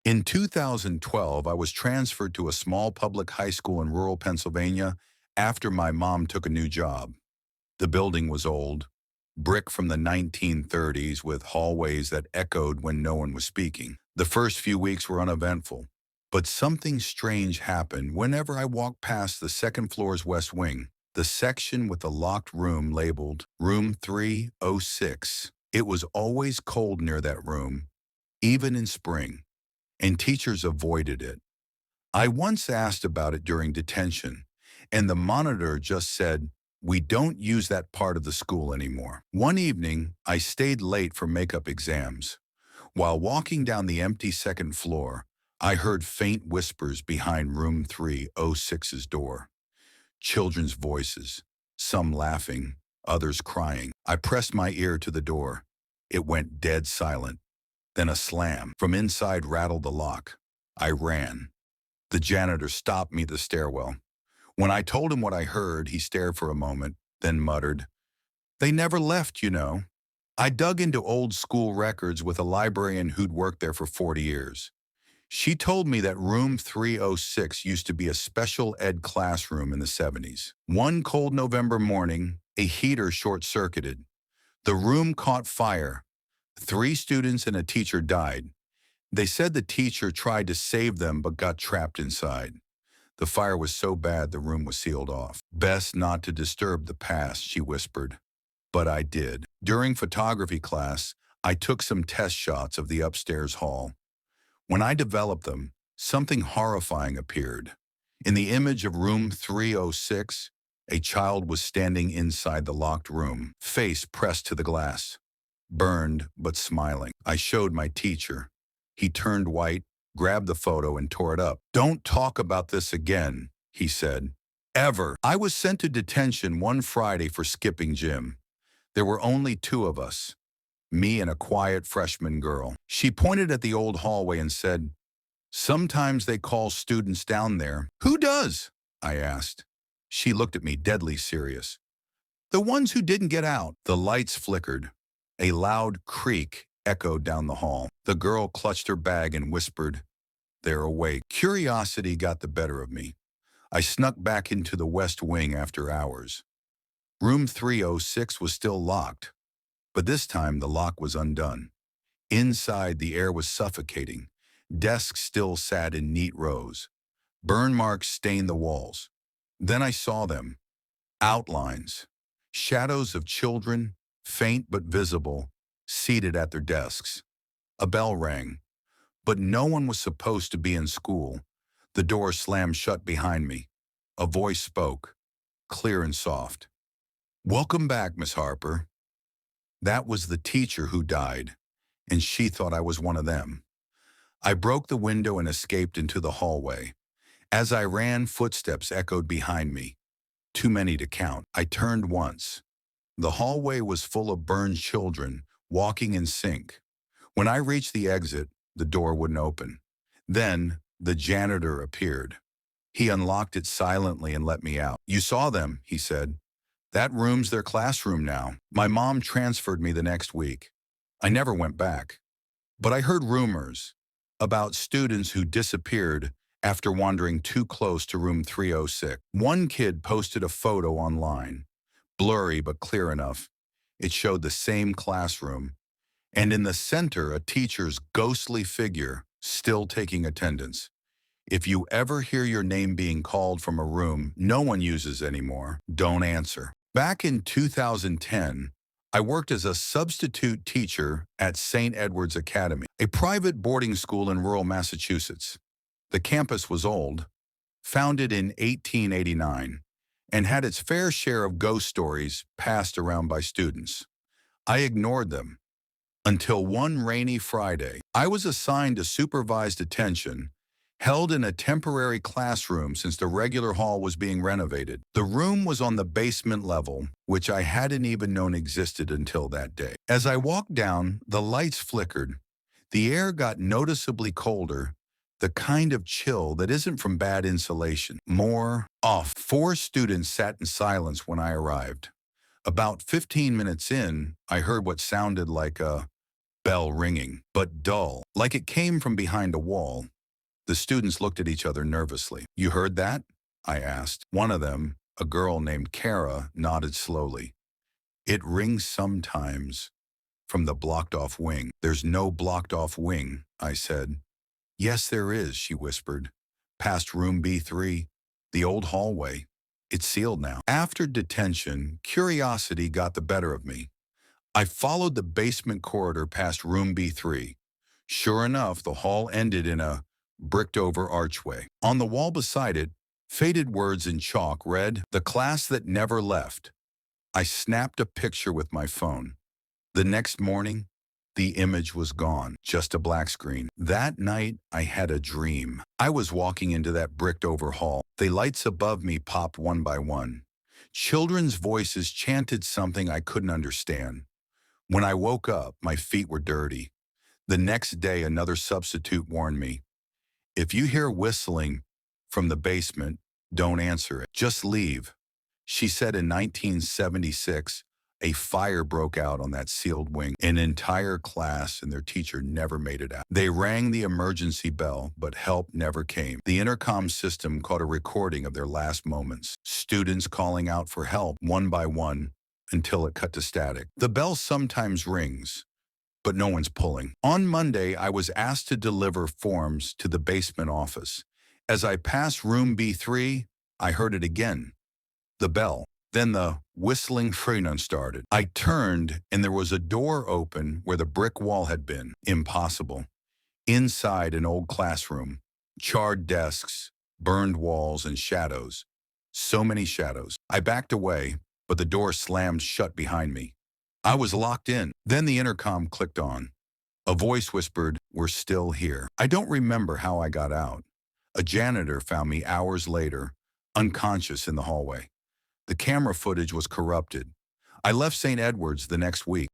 In 2012, I was transferred to a small public high school in rural Pennsylvania after my mom took a new job. The building was old, brick from the 1930s with hallways that echoed when no one was speaking. The first few weeks were uneventful, but something strange happened whenever I walked past the second floor's west wing, the section with the locked room labeled Room 306. It was always cold near that room, even in spring, and teachers avoided it. I once asked about it during detention, and the monitor just said, "We don't use that part of the school anymore." One evening, I stayed late for makeup exams. While walking down the empty second floor, I heard faint whispers behind room 306's door. Children's voices, some laughing, others crying. I pressed my ear to the door. It went dead silent. Then a slam. From inside rattled the lock. I ran. The janitor stopped me at the stairwell. When I told him what I heard, he stared for a moment, then muttered, "They never left, you know." I dug into old school records with a librarian who'd worked there for 40 years. She told me that room 306 used to be a special ed classroom in the 70s. One cold November morning, a heater short-circuited. The room caught fire. 3 students and a teacher died. They said the teacher tried to save them but got trapped inside. The fire was so bad the room was sealed off. "Best not to disturb the past," she whispered. But I did. During photography class, I took some test shots of the upstairs hall. When I developed them, something horrifying appeared. In the image of room 306, a child was standing inside the locked room, face pressed to the glass, burned but smiling. I showed my teacher. He turned white, grabbed the photo, and tore it up. "Don't talk about this again," he said. "Ever." I was sent to detention one Friday for skipping gym. There were only 2 of us, me and a quiet freshman girl. She pointed at the old hallway and said, "Sometimes they call students down there." "Who does?" I asked. She looked at me, deadly serious. "The ones who didn't get out." The lights flickered. A loud creak echoed down the hall. The girl clutched her bag and whispered, "They're awake." Curiosity got the better of me. I snuck back into the west wing after hours. Room 306 was still locked, but this time the lock was undone. Inside, the air was suffocating. Desks still sat in neat rows. Burn marks stained the walls. Then I saw them. Outlines. Shadows of children, faint but visible, seated at their desks. A bell rang. But no one was supposed to be in school. The door slammed shut behind me. A voice spoke, clear and soft. "Welcome back, Miss Harper." That was the teacher who died, and she thought I was one of them. I broke the window and escaped into the hallway. As I ran, footsteps echoed behind me. Too many to count. I turned once. The hallway was full of burned children, walking in sync. When I reached the exit, the door wouldn't open. Then, the janitor appeared. He unlocked it silently and let me out. "You saw them," he said. "That room's their classroom now." My mom transferred me the next week. I never went back. But I heard rumors about students who disappeared after wandering too close to room 306. One kid posted a photo online, blurry but clear enough. It showed the same classroom, and in the center, a teacher's ghostly figure still taking attendance. If you ever hear your name being called from a room no one uses anymore, don't answer. Back in 2010, I worked as a substitute teacher at St. Edward's Academy, a private boarding school in rural Massachusetts. The campus was old, founded in 1889, and had its fair share of ghost stories passed around by students. I ignored them until one rainy Friday. I was assigned to supervised attention, held in a temporary classroom since the regular hall was being renovated. The room was on the basement level, which I hadn't even known existed until that day. As I walked down, the lights flickered. The air got noticeably colder, the kind of chill that isn't from bad insulation. More off. 4 students sat in silence when I arrived. About 15 minutes in, I heard what sounded like a Bell ringing, but dull, like it came from behind a wall. The students looked at each other nervously. "You heard that?" I asked. One of them, a girl named Kara, nodded slowly. "It rings sometimes from the blocked-off wing." "There's no blocked-off wing," I said. "Yes, there is," she whispered. "Past room B3, the old hallway. It's sealed now." After detention, curiosity got the better of me. I followed the basement corridor past room B3. Sure enough, the hall ended in a bricked-over archway. On the wall beside it, faded words in chalk read, "The class that never left." I snapped a picture with my phone. The next morning, the image was gone, just a black screen. That night, I had a dream. I was walking into that bricked-over hall. The lights above me popped one by one. Children's voices chanted something I couldn't understand. When I woke up, my feet were dirty. The next day, another substitute warned me, "If you hear whistling from the basement, don't answer it. Just leave." She said in 1976, a fire broke out on that sealed wing. An entire class and their teacher never made it out. They rang the emergency bell, but help never came. The intercom system caught a recording of their last moments. Students calling out for help one by one until it cut to static. The bell sometimes rings, but no one's pulling. On Monday, I was asked to deliver forms to the basement office. As I passed room B3, I heard it again. The bell. Then the whistling freedom started. I turned, and there was a door open where the brick wall had been. Impossible. Inside, an old classroom. Charred desks, burned walls, and shadows. So many shadows. I backed away, but the door slammed shut behind me. I was locked in. Then the intercom clicked on. A voice whispered, "We're still here." I don't remember how I got out. A janitor found me hours later, unconscious in the hallway. The camera footage was corrupted. I left St. Edward's the next week.